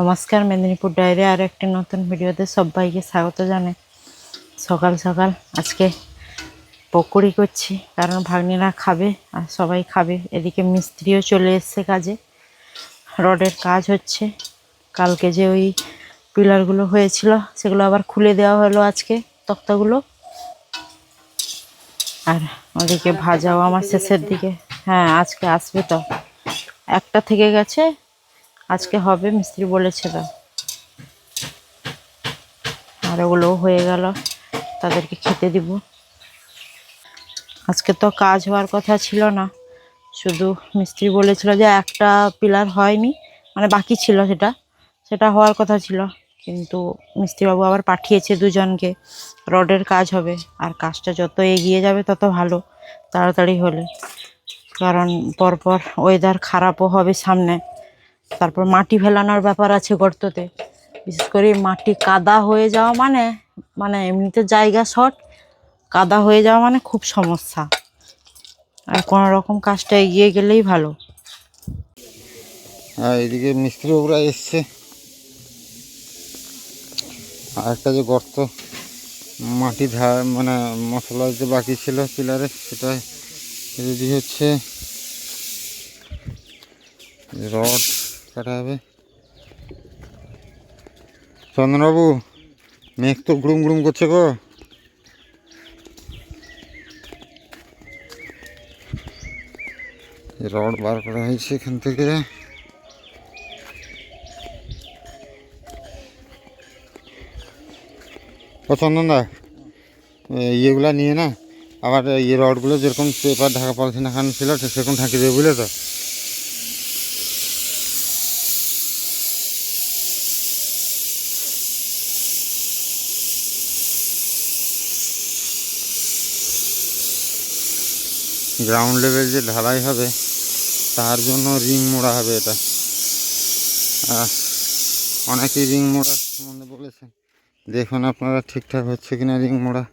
নমস্কার, মেদিনীপুর ডায়েরি আর একটি নতুন ভিডিওতে সবাইকে স্বাগত জানাই। সকাল সকাল আজকে পকোড়ি করছি, কারণ ভাগ্নিরা খাবে আর সবাই খাবে। এদিকে মিস্ত্রিও চলে এসছে কাজে, রডের কাজ হচ্ছে। কালকে যে ওই পিলারগুলো হয়েছিল সেগুলো আবার খুলে দেওয়া হলো আজকে, তক্তাগুলো। আর ওদিকে ভাজাও আমার শেষের দিকে। হ্যাঁ, আজকে আসবে তো, একটা থেকে গেছে, আজকে হবে মিস্ত্রি বলেছে তো। আর ওগুলোও হয়ে গেল, তাদেরকে খেতে দিব। আজকে তো কাজ হওয়ার কথা ছিল না, শুধু মিস্ত্রি বলেছিল যে একটা পিলার হয়নি, মানে বাকি ছিল, সেটা হওয়ার কথা ছিল। কিন্তু মিস্ত্রিবাবু আবার পাঠিয়েছে দুজনকে। রডের কাজ হবে, আর কাজটা যত এগিয়ে যাবে তত ভালো, তাড়াতাড়ি হলে। কারণ পরপর ওয়েদার খারাপও হবে সামনে। তারপর মাটি ফেলানোর ব্যাপার আছে গর্ততে, বিশেষ করে মাটি কাদা হয়ে যাওয়া মানে মানে এমনিতে জায়গা শর্ট, কাদা হয়ে যাওয়া মানে খুব সমস্যা। আর কোনো রকম কাজটা এগিয়ে গেলেই ভালো। আর এদিকে মিস্ত্রি বাবুরা এসছে। আর একটা যে গর্ত মাটি মানে মশলা যে বাকি ছিল পিলারে, সেটা রেডি হচ্ছে। রড কাটা হবে। চন্দনবাবু, মেঘ তো গুড়ুম গুড়ুম করছে গো। রড বার করা হয়েছে এখান থেকে। ও চন্দনদা, ইয়েগুলা নিয়ে না আবার রডগুলো যেরকম পেপার ঢাকা পলিথিন ঢাকানো ছিল সেরকম ঢাকি দেবে, বুঝলে তো। গ্রাউন্ড লেভেল যে ঢালাই হবে তার জন্য রিং মোড়া হবে এটা। অনেকেই রিং মোড়ার সম্বন্ধে বলেছেন, দেখুন আপনারা ঠিকঠাক হচ্ছে কিনা রিং মোড়া।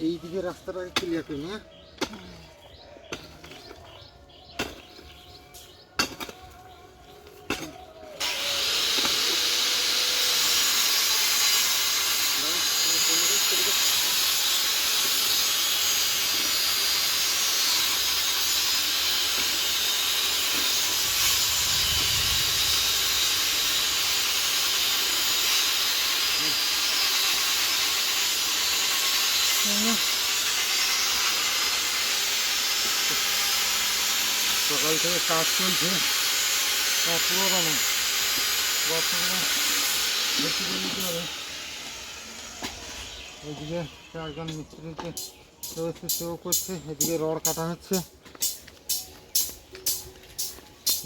এইদিকে রাস্তাটা ক্লিয়ার করি না। সকাল থেকে কাজ চলছে, পুরোটা না, গর্তগুলো বেশি করে নিতে হবে। ওইদিকে চারজন মিস্ত্রিতে রয়েছে, সেও করছে। এদিকে রড কাটা হচ্ছে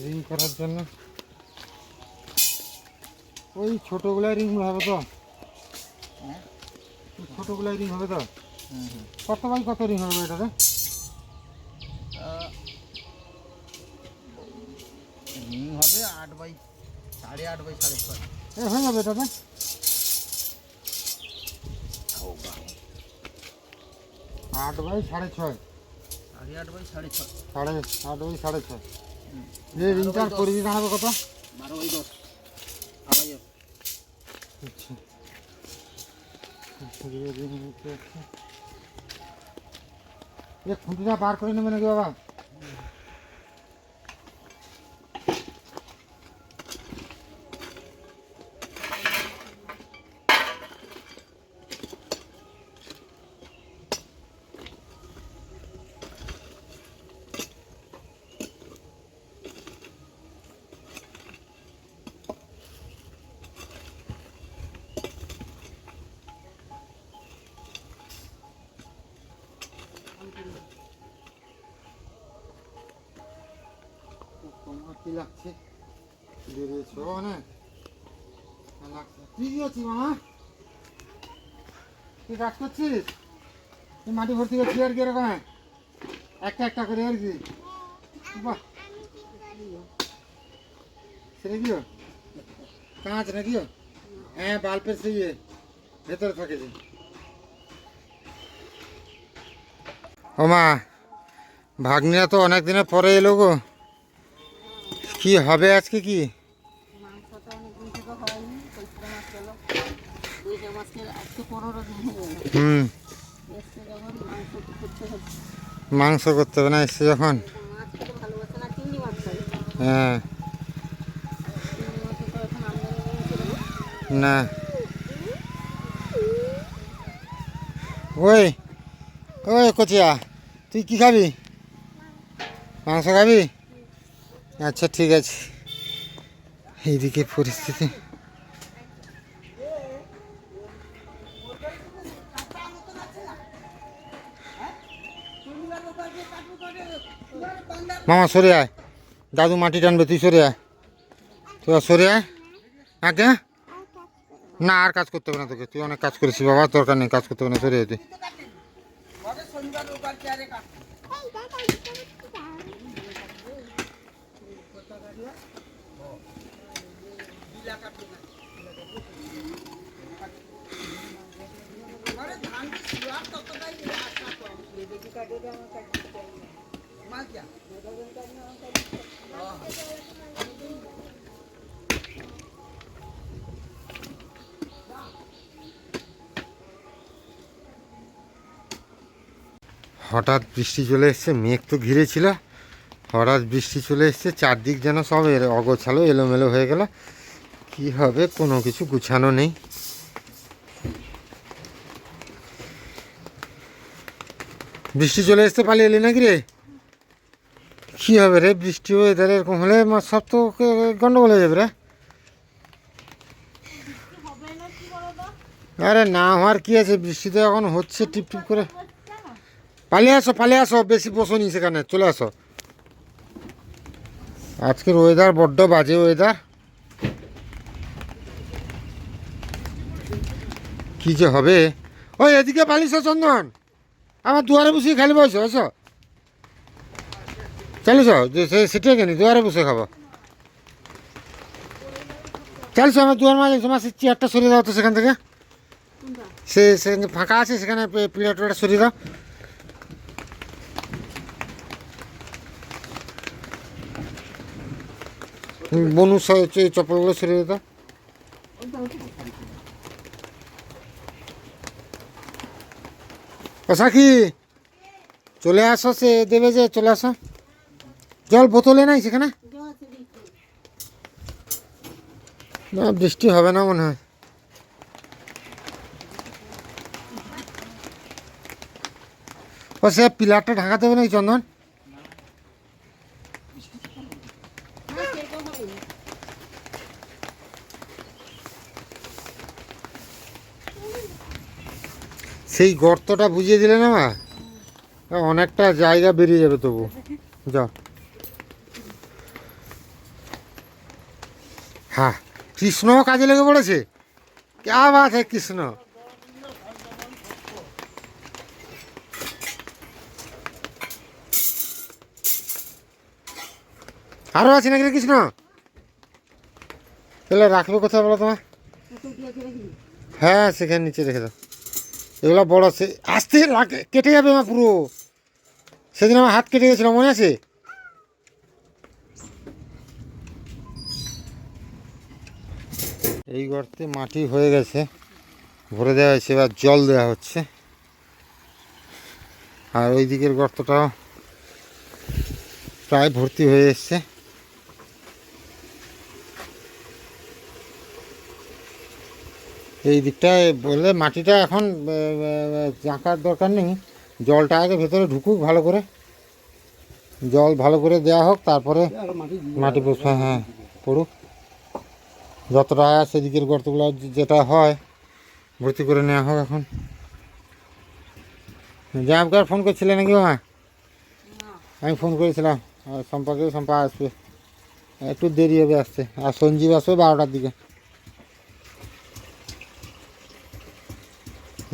রিং করার জন্য। ওই ছোটোগুলাই রিং হবে তো, ছোটোগুলাই রিং হবে তো। কত বাই কত রিং হবে এটাতে? রিং হবে 8 বাই 8.5 বাই 6.5। হয়ে যাবে এটাতে 8 বাই 6.5, 8.5 বাই 6.5, 8 বাই 6.5। যে রিংটার পরিধি দাঁড়াবে কত? 12 বাই 10 আড়াই। আচ্ছা, খুঁটিটা বার করে নেবে নাকি বাবা? তোমার কি লাগছে? বেরিয়েছ অনেক লাগছে। তুই কি করছিস মামা? তুই কাজ করছিস? তুই মাটি ভর্তি করছিস আর কি এরকম একটা একটা করে আর কি? বাহ, সেটা কি কাঁচ নাকি? হ্যাঁ, বাল্বের সেই ভেতরে থাকে যে। ও মা, ভাগ্নিরা তো অনেক দিনের পরে এলো গো। কি হবে আজকে? কি হুম, মাংস করতে হবে না এসছে যখন। হ্যাঁ, না ওই ওই কচিয়া, তুই কি খাবি? মাংস খাবি? আচ্ছা ঠিক আছে। এইদিকে পরিস্থিতি। মামা সরে আয়, দাদু মাটি টানবে, তুই সরে আয়, তুই সরে আয়। আগে না, আর কাজ করতে হবে না তোকে, তুই অনেক কাজ করেছিস বাবা, দরকার নেই, কাজ করতে হবে না, সরে আয় তুই। হঠাৎ বৃষ্টি চলে এসছে, মেঘ তো ঘিরে ছিল, হঠাৎ বৃষ্টি চলে এসছে, চারদিক যেন সব অগোছালো এলোমেলো হয়ে গেল। কি হবে কোনো কিছু গুছানো নেই। বৃষ্টি চলে এসছে, পালিয়ে এলি নাকি রে? কি হবে রে, বৃষ্টি ওয়েদার এরকম হলে সব তো গন্ডগোল হয়ে যাবে রে। আরে না হওয়ার কি আছে, বৃষ্টি তো এখন হচ্ছে টিপ টিপ করে। পালিয়ে আসো, বেশি বসনি সেখানে, চলে আসো। আজকের ওয়েদার বড্ড বাজে ওয়েদার। কি যে হবে। ওই এদিকে পালিস চন্দন, আমার দুয়ারে বসে খালি বসো, আসো চালিস, সেটাই কেন দুয়ারে বসে খাবো। চালিস আমার দুয়ার মাঝে, তোমার সে চেয়ারটা সরিয়ে দাও তো সেখান থেকে, সেখানে ফাঁকা আছে, সেখানে প্লেটটা সরিয়ে দাও। বনু চপ্পলগুলো সরিয়ে দাও। সাকি চলে আসো, সে দেবে যে, চলে আসো। জল বোতলে নাই সেখানে? না, বৃষ্টি হবে না মনে হয়। ও সে পিলারটা ঢাকাতে হবে নাকি চন্দন? সেই গর্তটা বুঝিয়ে দিলে না মা, অনেকটা জায়গা বেরিয়ে যাবে তবু। যাও। হ্যাঁ, কৃষ্ণ কাজে লেগে পড়েছে। ক্যা বাত হ্যাঁ কৃষ্ণ। আরো আছে নাকি রে কৃষ্ণ? তাহলে রাখবে কোথায় বলো তোমার? হ্যাঁ, সেখানে নিচে রেখে দাও। এগুলো বড়, সে আস্তে কেটে যাবে মা পুরো। সেদিন আমার হাত কেটে গেছিল, মনে আছে? এই গর্তে মাটি হয়ে গেছে, ভরে দেওয়া হয়েছে, এবার জল দেওয়া হচ্ছে। আর ওই দিকের গর্তটাও প্রায় ভর্তি হয়ে এসছে। এই দিকটায় বললে মাটিটা এখন জাঁকার দরকার নেই, জলটা আগে ভেতরে ঢুকুক ভালো করে, জল ভালো করে দেওয়া হোক, তারপরে মাটি বসে, হ্যাঁ পড়ুক। যতটা সেদিকের গর্তগুলো যেটা হয় ভর্তি করে নেওয়া হোক এখন। জামাইকার ফোন করছিলে নাকি মা? আমি ফোন করেছিলাম, সম্পা আসবে। একটু দেরি হবে আসতে। আর সঞ্জীব আসবে 12টার দিকে।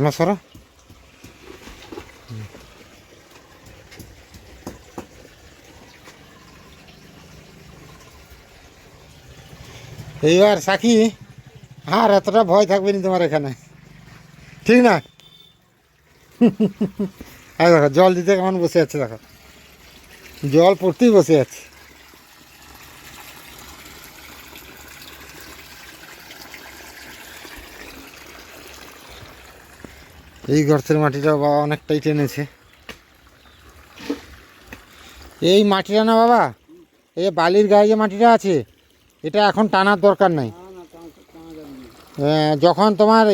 না সরা এইবার সাকি আর এতটা ভয় থাকবে না তোমার এখানে, ঠিক না? আর দেখো জল দিতে কেমন বসে আছে, দেখো জল পড়তেই বসে আছে। এই গর্তের মাটিটা বাবা অনেকটাই টেনেছে। এই মাটিটা না বাবা, এই বালির গায়ে যে মাটিটা আছে, এটা এখন টানার দরকার নাই। যখন তোমার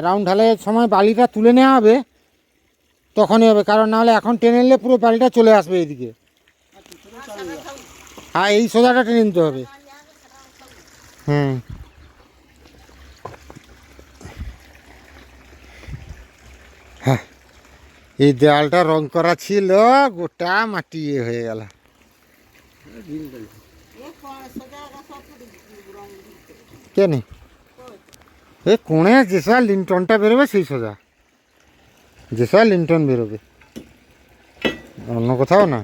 রাউন্ড ঢালাইয়ের সময় বালিটা তুলে নেওয়া হবে তখনই হবে, কারণ নাহলে এখন টেনে নিলে পুরো বালিটা চলে আসবে এইদিকে। হ্যাঁ, এই সোজাটা টেনে নিতে হবে। হুম, হ্যাঁ, এই দেওয়ালটা রং করা ছিল, গোটা মাটি হয়ে গেল। কেন এই কোণে যেসব লিন্টনটা বেরোবে সেই সোজা, যেসব লিন্টন বেরোবে, অন্য কোথাও না।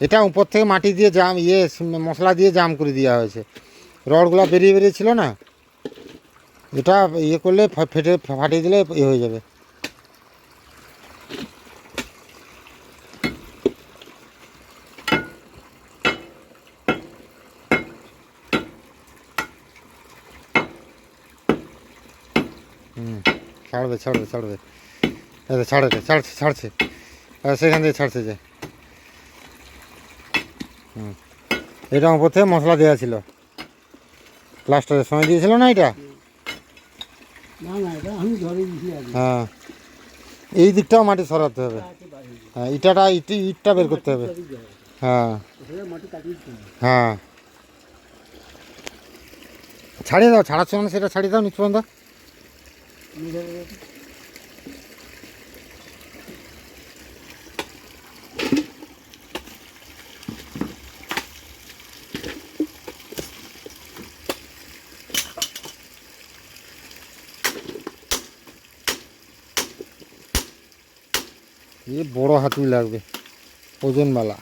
এটা উপর থেকে মাটি দিয়ে জাম মশলা দিয়ে জাম করে দেওয়া হয়েছে, রডগুলো বেরিয়ে বেরিয়ে ছিল না, এটা করলে ফাটিয়ে দিলে হয়ে যাবে। ছাড়বে ছাড়বে ছাড়বে, ছাড়ছে সেখান থেকে ছাড়ছে যে। এটা উপর থেকে মশলা দেওয়া ছিল, প্লাস্টারের সময় দিয়েছিল না এটা। হ্যাঁ, এই দিকটাও মাটি সরাতে হবে। হ্যাঁ, ইটটা বের করতে হবে। হ্যাঁ হ্যাঁ, ছাড়িয়ে দাও, ছাড়ার সময় সেটা ছাড়িয়ে দাও নিচ পর্যন্ত। বড় হাতুড়ি লাগবে, ওজনওয়ালা।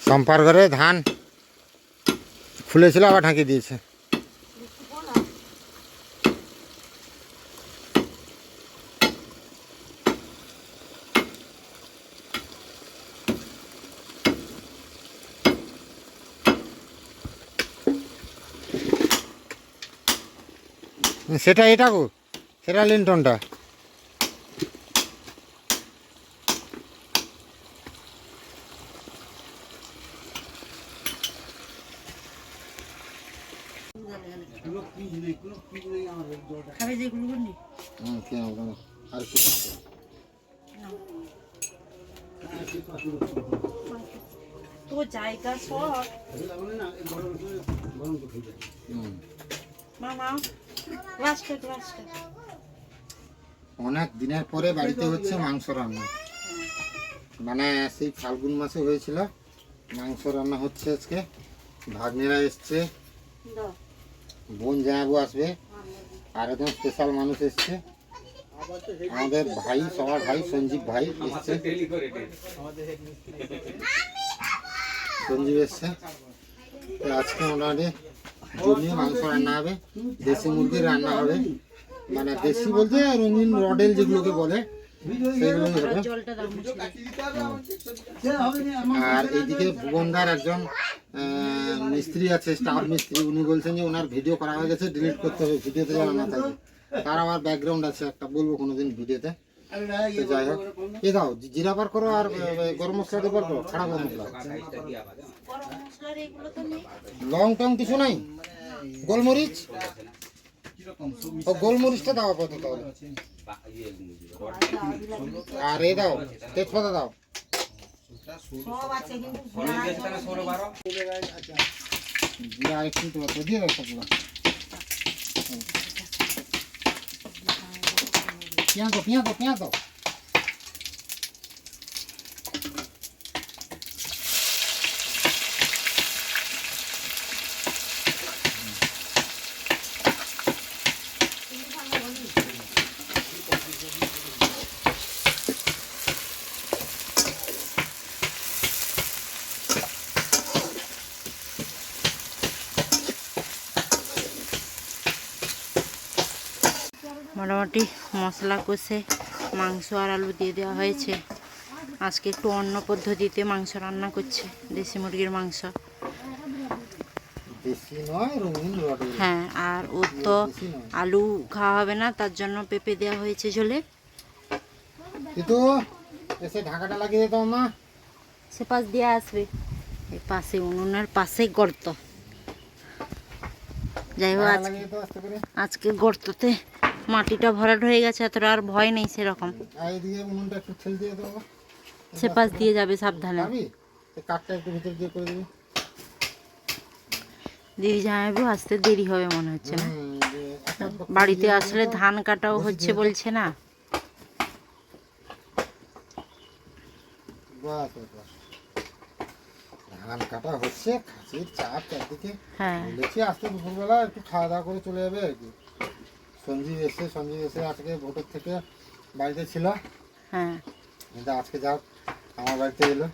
সম্পার ঘরে ধান খুলেছিল, আবার ঢাকিয়ে দিয়েছে। সেটা এটা গো, সেটা লিন্টনটা। খাবে যেগুলো বললি আর কি তো জায়গা সব মামা অনেক দিনের পরে বাড়িতে হচ্ছে মাংস রান্না, মানে সেই ফাল্গুন মাসে হয়েছিল মাংস রান্না হচ্ছে আজকে। ভাগ্নেরা এসছে, বোন জামাইবু আসবে, আর একজন স্পেশাল মানুষ এসছে, আমাদের ভাই, সবার ভাই সঞ্জীব ভাই এসছে। সঞ্জীব এসছে, তো আজকে মোটামুটি জমিয়ে মাংস রান্না হবে, দেশি মুরগির রান্না হবে, মানে দেশি বলতে রঙিন রডেল যেগুলোকে বলে সেগুলোই হবে। আর এইদিকে ভুবনদার একজন মিস্ত্রি আছে, স্টাফ মিস্ত্রি, উনি বলছেন যে ওনার ভিডিও করা হয়ে গেছে, ডিলিট করতে হবে, ভিডিওতে যেন না থাকে। তার আমার ব্যাকগ্রাউন্ড আছে একটা, বলবো কোনোদিন ভিডিওতে। তো যাই হোক, এ দাও জিরা বার করো আর গরম মশলা দিয়ে বার করো, খাড়া গরম মশলা। লং টং কিছু নাই, গোলমরিচ, ও গোলমরিচটা দাও আপাতত তাহলে। আর এ দাও তেজপাতা দাও। দিয়ে আরেকটু তো দিয়ে দাও সবগুলো। পেঁয়াজ দাও। মোটামুটি মশলা কষে মাংস আর আলু দিয়ে দেওয়া হয়েছে। আজকে একটু অন্য পদ্ধতিতে মাংস রান্না করছে, দেশি মুরগির মাংস। বেশি নয়, রঙিন রডের। হ্যাঁ, আর ওর তো আলু খাওয়া হবে না, তার জন্য পেঁপে দেওয়া হয়েছে ঝোলে। কিন্তু এসে ঢাকাটা লাগিয়ে দিত মা। সে পাশ দিয়ে আসবে, এই পাশে উনুনের পাশে গর্ত। যাই হোক, লাগিয়ে দিত আস্তে করে। আজকে গর্ততে মাটিটা ভরাট হয়ে গেছে, এতটা আর ভয় নেই সেরকম। আর এদিকে উনুনটা একটু ঠেলে দিয়ে দেবো। সে পাশ দিয়ে যাবে সাবধানে। যাবি? কাঠটা একটু ভিতর দিয়ে করে দিবি। দিদি জামাইবু আসতে দেরি হবে মনে হচ্ছে না? বাড়িতে আসলে ধান কাটাও হচ্ছে বলছে না? ধান কাটা হচ্ছে, খাসির চাপ চারদিকে। হ্যাঁ, বলেছি আজকে দুপুরবেলা একটু খাওয়া দাওয়া করে চলে যাবে আর কি। সঞ্জীব এসে আজকে ভোটের থেকে বাড়িতে ছিল। হ্যাঁ, কিন্তু আজকে যাও আমার বাড়িতে এলো।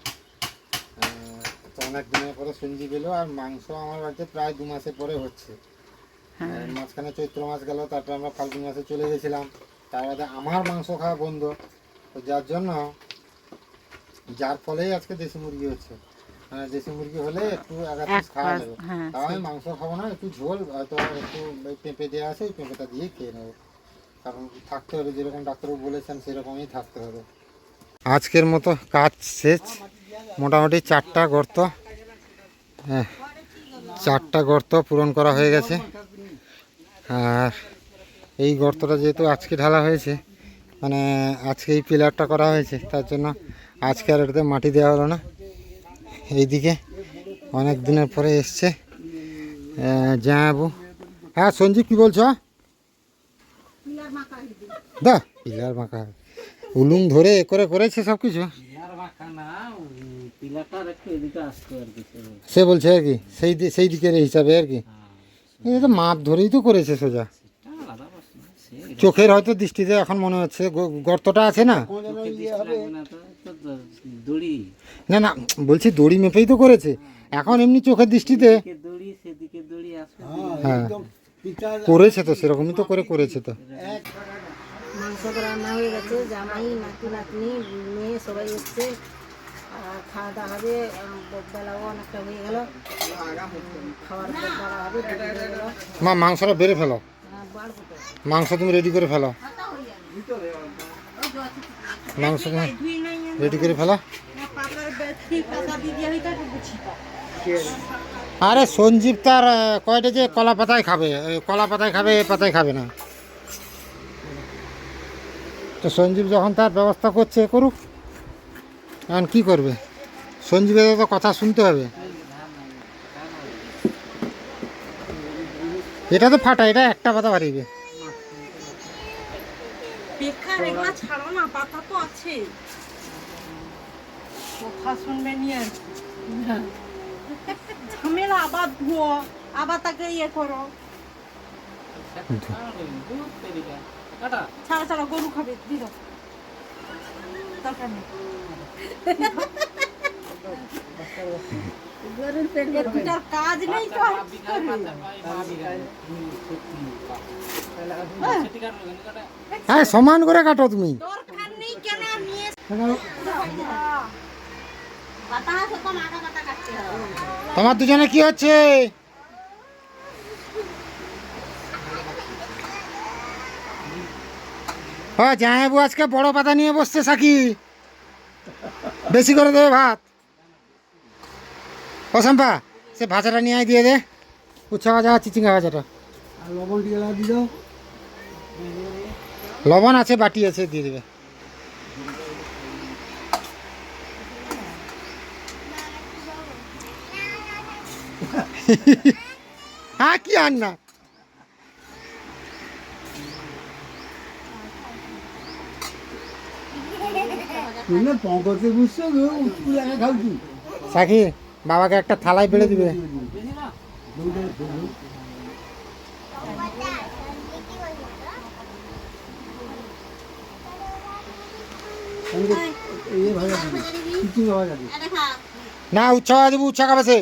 তো অনেক দিনের পরে সঞ্জীব এলো। আর মাংস আমার বাড়িতে প্রায় 2 মাসের পরে হচ্ছে। মাঝখানে চৈত্র মাস গেল, তারপর আমরা ফাল্গুন মাসে চলে গেছিলাম। তার বাদে আমার মাংস খাওয়া বন্ধ, তো যার ফলেই আজকে দেশি মুরগি হচ্ছে। মানে দেশি মুরগি হলে একটু এক পিস খাওয়া যাবে। তাও আমি মাংস খাবো না, একটু ঝোল হয়তো একটু পেঁপে দেওয়া আছে, ওই পেঁপেটা দিয়ে খেয়ে নেবো। কারণ থাকতে হবে, যেরকম ডাক্তারবাবু বলেছেন সেরকমই থাকতে হবে। আজকের মতো কাজ শেষ। মোটামুটি 4টা গর্ত, হ্যাঁ 4টা গর্ত পূরণ করা হয়ে গেছে। আর এই গর্তটা যেহেতু আজকে ঢালা হয়েছে, মানে আজকে এই পিলারটা করা হয়েছে, তার জন্য আজকে আর এটাতে মাটি দেওয়া হলো না। এইদিকে অনেক দিনের পরে এসছে জামাইবাবু। হ্যাঁ সঞ্জীব, কি বলছো? দা পিলার মাখা উলুং ধরে করেছে সব কিছু। সে বলছে আর কি সেই দিকের হিসাবে আর কি। এটা তো মাপ ধরেই তো করেছে সোজা। চোখের হয়তো দৃষ্টিতে এখন মনে হচ্ছে গর্তটা আছে না। না না, বলছি দড়ি মেপেই তো করেছে। এখন এমনি চোখের দৃষ্টিতে হ্যাঁ করেছে তো, সেরকমই তো করেছে তো। মাংস তো রান্না হয়ে গেছে, জামাই নাতি নাতনি মেয়ে সবাই এসছে। আর খাওয়া দাওয়া হবে, বেলাও অনেকটা হয়ে গেল, খাওয়ার পর দাওয়া হবে, দেরি হয়ে গেল। মা মাংসটা বেড়ে ফেলো, বাড়বো তো। মাংস তুমি রেডি করে ফেলো, মাংস তুমি রেডি করে ফেলো। আরে সঞ্জীব তার কয়টা যে কলা পাতায় খাবে, কলা পাতায় খাবে, এ পাতায় খাবে না। তো সঞ্জীব যখন তার ব্যবস্থা করছে করুক, এখন কী করবে? সঞ্জীবের তো কথা শুনতে হবে। এটা তো ফাটা, এটা একটা পাতা বাড়িবে। ছাড়ো না, পাতা তো আছে, কথা শুনবে নিয়ে ঝামেলা। আবার ধুয়ো, আবার তাকে ইয়ে করো। ছাড়া গরু খাবে, দিল দরকার নেই। গরুর পেট ভরবে। এটার কাজ নেই তো আর কি করবে? হ্যাঁ সমান করে কাটো তুমি। দরকার নেই কেন নিয়ে পাতা আছে তো, মাথা পাতা কাটতে হবে। তোমার দুজনে কি হচ্ছে? হ্যাঁ জামাইবাবু আজকে বড় পাতা নিয়ে বসছে, সাকি বেশি করে দেবে ভাত। ও শম্পা, সে ভাজাটা নিয়ে দিয়ে দে, উচ্ছা ভাজা, চিচিঙ্গা ভাজাটা। লবণ দিয়ে দাও। লবণ আছে, বাটি আছে, দিয়ে দেবে। হ্যাঁ কি আর না পঙ্কজে বুঝছো স্কুল একা খাওছি সাকি বাবাকে একটা থালায় বেড়ে দিবে এই ভাজা দিবি কিছু ভাজা দিবি না উচ্ছা ভাজা দেবো উচ্ছা খাবে সে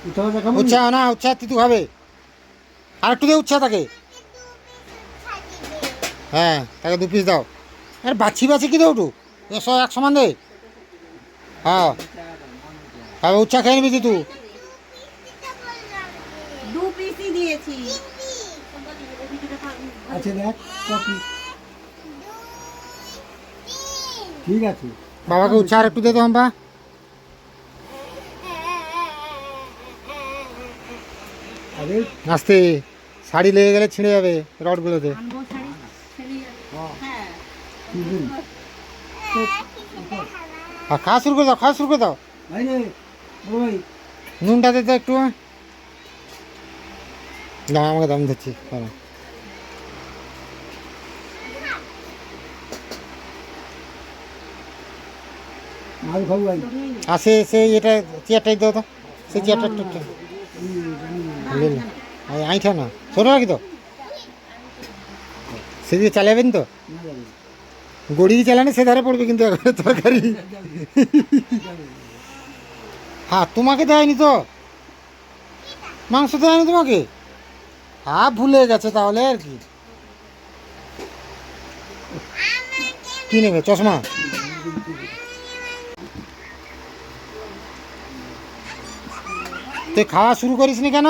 উঠা ভাজা খাবো উচ্ছা না উচ্ছা তিতু খাবে আর একটু দে উচ্ছা তাকে হ্যাঁ তাকে 2 পিস দাও আরে বাছি বাছি কি দেও একটু এসো এক সমান দে হ্যাঁ খাবে উচ্ছা খেয়ে নিবি তুই দু পিসই দিয়েছি। আচ্ছা দেখ কপি ঠিক আছে বাবাকে উচ্ছা আর একটু দে তো হাম্পা আরে আস্তে শাড়ি লেগে গেলে ছিঁড়ে যাবে রডগুলোতে আনবো শাড়ি ছেড়ে হ্যাঁ কি দিন আর খাওয়া শুরু করে দাও খাওয়া শুরু করে দাও ভাই রে বড় ভাই নুনটা দে তো একটু দাম আমাকে দাম দিচ্ছি হ্যাঁ মাল খাবো ভাই আর সে এটা চেয়ারটাই দাও তো সেই চেয়ারটা একটু একটু লে নে। আইঠা না ছোটো রাখি তো সেদিকে চালাবেন তো না যাবে গড়ি চালানে সে ধারে পড়বে কিন্তু একবারে তরকারি হ্যাঁ তোমাকে দেয়নি তো মাংস দেয়নি তোমাকে হ্যাঁ ভুলে গেছে তাহলে আর কি কি নেবে চশমা তুই খাওয়া শুরু করিস নি কেন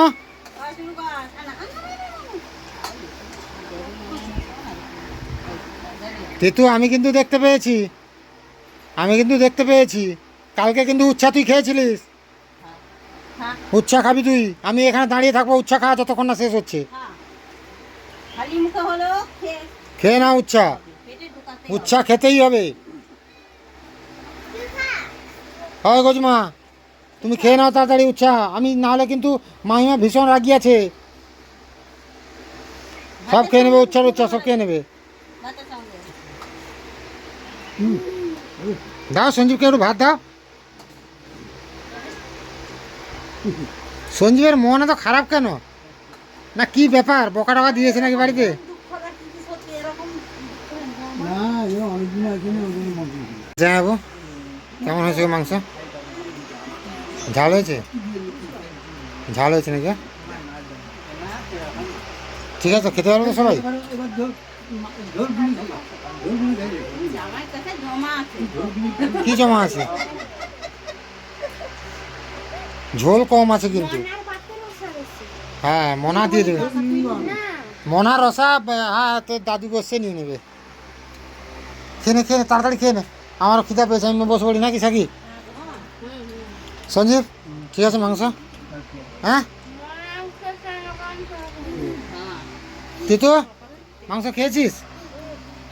তেতু আমি কিন্তু দেখতে পেয়েছি কালকে কিন্তু উচ্ছা তুই খেয়েছিলিস উচ্ছা খাবি তুই আমি এখানে দাঁড়িয়ে থাকবো উচ্ছা খাওয়া যতক্ষণ না শেষ হচ্ছে খালি মুখে হলো খেয়ে না উচ্ছা পেটে ঢোকাতে উচ্ছা খেতেই হবে হয় গজমা তুমি খেয়ে নাও তাড়াতাড়ি উচ্ছা আমি নাহলে কিন্তু মাহিমা ভীষণ রাগি আছে সব খেয়ে নেবে উচ্ছার উচ্ছা সব খেয়ে নেবে ভাতের সঙ্গে দাও সঞ্জীবকে একটু ভাত দাও সঞ্জীবের মন এত খারাপ কেন না কি ব্যাপার বকা টকা দিয়েছে নাকি বাড়িতে না এ অনেকদিন আছে না ওই জন্য মন্দির যাবো কেমন হয়েছে গো মাংস ঝাল হয়েছে নাকি ঠিক আছে খেতে পারবে তো সবাই এবার ঝোল গুলি খাই জামাই কাছে জমা আছে কি জমা আছে ঝোল কম আছে কিন্তু হ্যাঁ মনা দিয়ে দেবে মনা রসা হ্যাঁ তোর দাদু বসে নিয়ে নেবে খেয়ে নে তাড়াতাড়ি খেয়ে নে আমারও খিদা পেয়েছে আমি বসে পড়ি নাকি সাকি সঞ্জীব ঠিক আছে মাংস হ্যাঁ তুই তো মাংস খেয়েছিস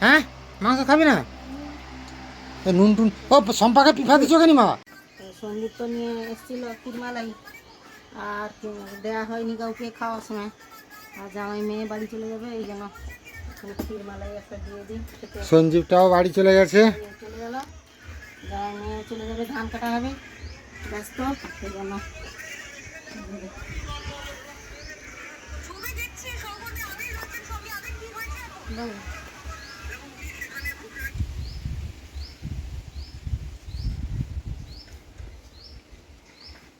হ্যাঁ মাংস খাবি না এ নুন টুন ও সম্পাকে পিফা দিচ্ছ কেন মা সন্দীপ তো নিয়ে এসেছিল কুরমালাই আর দেওয়া হয়নি কাউকে খাওয়ার সময় আর জামাই মেয়ে বাড়ি চলে যাবে এই জন্য ক্ষীরমালাই একটা দিয়ে দিই খেতে সঞ্জীবটাও বাড়ি চলে গেছে চলে গেল জামাই মেয়ে চলে যাবে ধান কাটা হবে ব্যস্ত সেই জন্য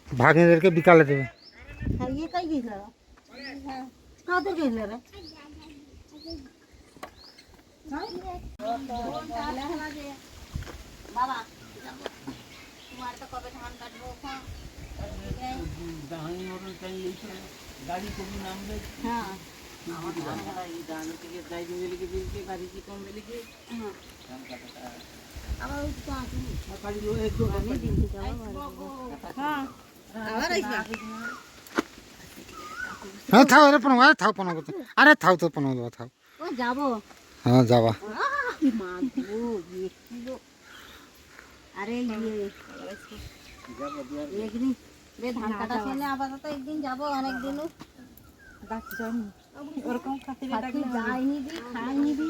ভাগ্নেদেরকে বিকালে দেবে আর ये कई गई रे कहाँ तो गई रे बाबा तुम्हारे तो कब धान काटबो গাড়ি কবি নামবে हाँ আবার ওই তো আসুন আমি দিনতে যাবো হ্যাঁ আবার আইসবা হ্যাঁ থাও আরে পনেরো আরে থাও পনেরো করতে আরে থাও তো পনেরো দেবো থাও ও যাবো হ্যাঁ যাবা মাগো কিলো আরে ये एक नहीं ধান কাটা ছেলে আপাতত একদিন যাবো, অনেক দিন ওরকম যাই নিবি, খাই নিবি।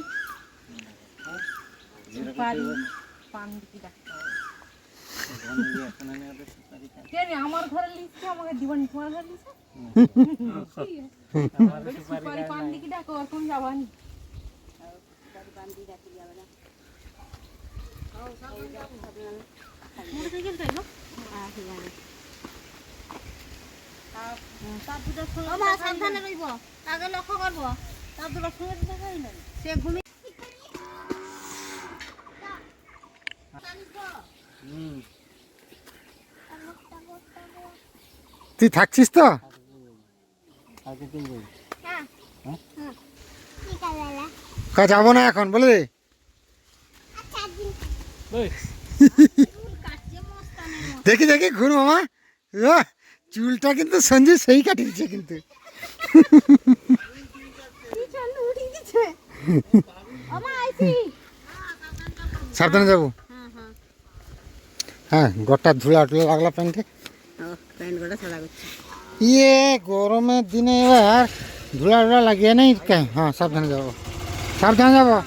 পান দিকে ডাকতে হবে। আমার ঘরে লিখছে আমাকে দিবানি, তোমার ঘরে লিখছে সুপারি পান দিকে ডাকো, ওরকম যাবানি। মোটরসাইকেল তাই না? ও মা সাবধানে রইব, আগে লক্ষ্য করবো। তার সঙ্গে দেখাই না, সে ঘুমিয়ে তুই থাকছিস তো? যাবো না এখন বলে দে। দেখি দেখি ঘুর মামা, চুলটা কিন্তু সঞ্জু সেই কাটিয়েছে কিন্তু। সাবধানে যাবো। হ্যাঁ, গোটা ধুলা টুলা লাগলা প্যান্টে। ইয়ে গরমের দিনে এবার ধুলা টুলা লাগিয়ে নেই। হ্যাঁ সাবধানে যাবো, সাবধানে যাবো।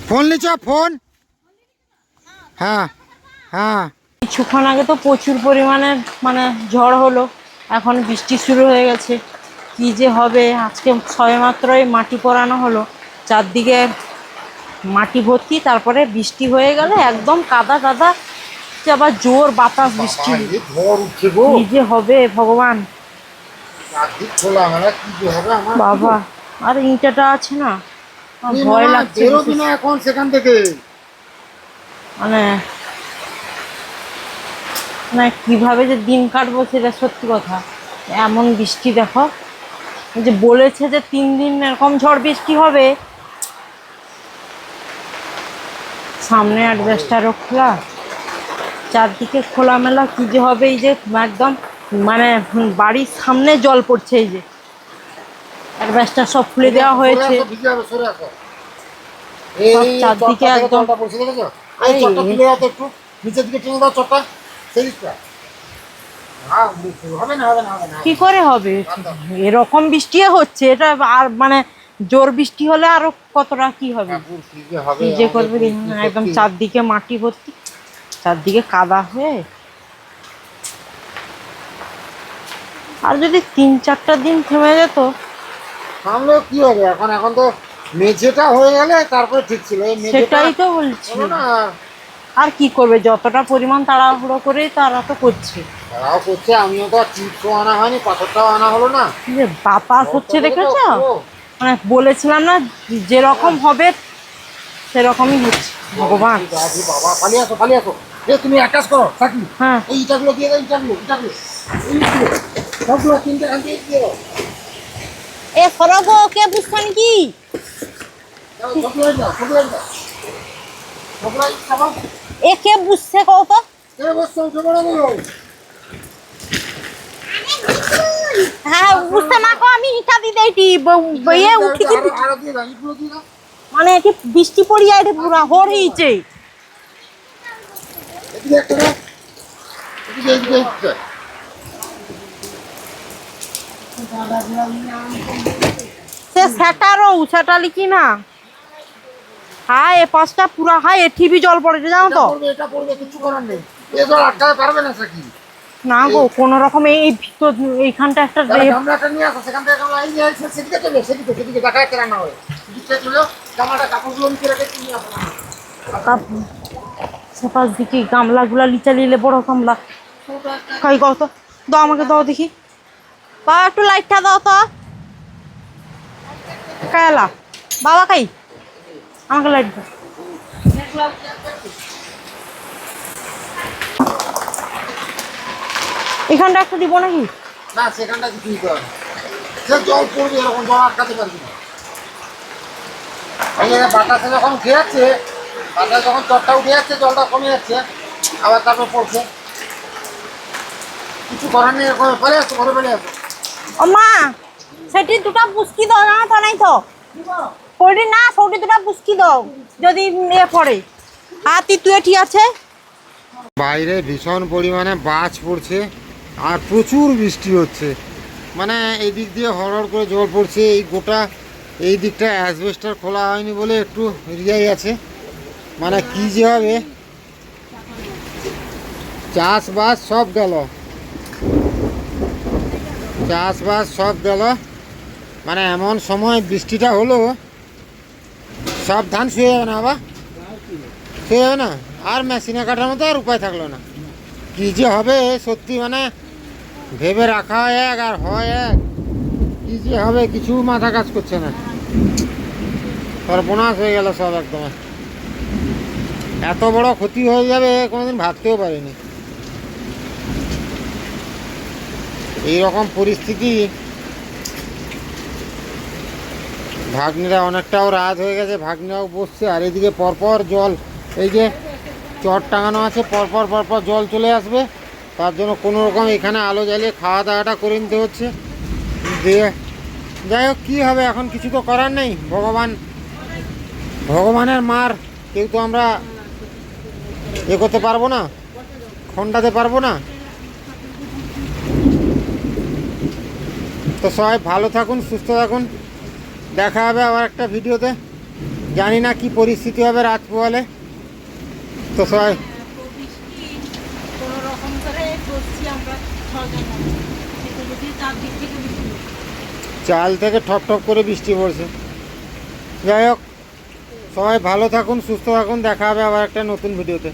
ফোন নিচ, ফোন। হ্যাঁ হ্যাঁ, কিছুক্ষণ আগে তো প্রচুর পরিমাণে মানে ঝড় হলো, এখন বৃষ্টি শুরু হয়ে গেছে। কি যে হবে, আজকে সবেমাত্রই মাটি পরানো হলো, চারদিকে মাটি ভর্তি, তারপরে বৃষ্টি হয়ে গেল একদম কাদা কাদা, আবার জোর বাতাস বৃষ্টি। ঝড় উঠছে গো, কি যে হবে ভগবান বাবা। আর ইঁটাটা আছে না, আমার ভয় লাগছে বেরোবি না এখন সেখান থেকে। মানে মানে কিভাবে যে দিন কাটবো সেটা সত্যি কথা। এমন বৃষ্টি দেখো, এই যে বলেছে যে 3 দিন এরকম ঝড় বৃষ্টি হবে, সামনে অ্যাডভেস্টারও খোলা, চারদিকে খোলামেলা, কি যে হবে। এই যে একদম মানে বাড়ির সামনে জল পড়ছে, এই যে অ্যাডভেস্টার সব খুলে দেওয়া হয়েছে, সব চারদিকে একদম। নিচের দিকে টেনে দাও চটটা, কি করে হবে, এরকম বৃষ্টি হচ্ছে, এটা আর মানে জোর বৃষ্টি হলে আরো কতটা কি হবে, কি যে করবে। একদম চারদিকে মাটি ভর্তি, চারদিকে কাদা হয়ে। আর যদি 3-4টা দিন থেমে যেত সামনে কি হবে। এখন এখন তো মেঝেটা হয়ে গেলে তারপরে ঠিক ছিল। সেটাই তো বলছি। আর কি করবে, যতটা পরিমাণ তাড়াহুড়ো করে তারা তো করছে। তারাও করছে, আমিও তো চিপসও আনা হয়নি, পাথরটাও আনা হলো না। যে বাতাস হচ্ছে দেখেছ, মানে বলেছিলাম না যেরকম হবে সেরকমই হচ্ছে। ভগবান বাবা, পালিয়ে আসো পালিয়ে আসো। তুমি এক কাজ করো থাকি, হ্যাঁ এই ইটাগুলো দিয়ে দাও, ইটাগুলো সবগুলো 3টে খান দিয়ে দিও। এ সরগো, কে বুঝছেন কি এ কে বুঝছে কত হ্যাঁ বুঝতে না কো, আমি ইটা দিতে এইটি বইয়ে উঠি কি মানে কি বৃষ্টি পড়ি আইরে পুরা হর হইছে। সে সেটারও সেটালি কি না, হ্যাঁ এ পাঁচটা পুরা, হ্যাঁ এটি বি জল পড়েছে জানো তো। এটা পড়বে, কিছু করার নেই, এই জল আটকাতে পারবে না সাকি। না গো, কোন রকম এই ভিতর এইখানটা একটা গামলাটা নিয়ে আসো, সেখান থেকে গামলা এই নিয়ে আসো, সেদিকে চলে, সেদিকে দেখা যাচ্ছে রান্না হয়, সেদিকে চলে গামলাটা কাপড়গুলো নিচে রেখে নিয়ে আসো। সে পাশ দিকে গামলাগুলা লিচা নিলে, বড় গামলা কাই কত দাও, আমাকে দাও দেখি, বা একটু লাইটটা দাও তো। কায়লা বাবা কাই, আমাকে লাইট দাও। এখানটা একটা দিব নাকি? না সেখানটা কিছু দিতে হবে, সে জল পড়বে, এরকম জল আটকাতে পারবি না। বাতাসে যখন উঠে যাচ্ছে, বাতাসে যখন চটটা উঠে যাচ্ছে, জলটা কমে যাচ্ছে, আবার তারপর পড়ছে, কিছু করার নেই। ফেলে আসো, ঘরে ফেলে আসো। ও মা, সেটি দুটা পুষ্কি দাও, জানো তো নাই তো পড়ি না, সৌটি দুটা পুষ্কি দাও যদি এ পড়ে। আর তুই ঠিক আছে। বাইরে ভীষণ পরিমাণে বাজ পড়ছে, আর প্রচুর বৃষ্টি হচ্ছে, মানে এই দিক দিয়ে হড়হড় করে জল পড়ছে। এই গোটা এই দিকটা অ্যাসবেস্টার খোলা হয়নি বলে একটু এরিয়াই আছে, মানে কী যে হবে। চাষবাস সব গেল, চাষবাস সব গেল। মানে এমন সময় বৃষ্টিটা হলো, সব ধান শুয়ে যাবে না বাবা, শুয়ে যাবে না, আর মেশিনে কাটার মতো আর উপায় থাকলো না। কী যে হবে সত্যি, মানে ভেবে রাখা হয় এক আর হয় এক। কী যে হবে কিছু মাথা কাজ করছে না, সর্বনাশ হয়ে গেল সব একদম। এত বড় ক্ষতি হয়ে যাবে কোনোদিন ভাবতেও পারিনি। এইরকম পরিস্থিতি, ভাগ্নিরা অনেকটাও রাত হয়ে গেছে, ভাগ্নিরাও বসছে, আর এদিকে পরপর জল, এই যে চট টাঙানো আছে, পরপর পরপর জল চলে আসবে। তার জন্য কোনো রকম এখানে আলো জ্বালিয়ে খাওয়া দাওয়াটা করে নিতে হচ্ছে। দিয়ে যাই হোক, কী হবে এখন, কিছু তো করার নেই। ভগবানের মার কেউ তো আমরা এ করতে পারবো না, খণ্ডাতে পারবো না। তো সবাই ভালো থাকুন, সুস্থ থাকুন, দেখা হবে আবার একটা ভিডিওতে। জানি না কি পরিস্থিতি হবে রাত পোহালে। তো সবাই কোনো রকম করে বসছি আমরা ছজন, যদি চারদিক থেকে বৃষ্টি চাল থেকে ঠপ ঠপ করে বৃষ্টি পড়ছে। যাই হোক, সবাই ভালো থাকুন, সুস্থ থাকুন, দেখা হবে আবার একটা নতুন ভিডিওতে।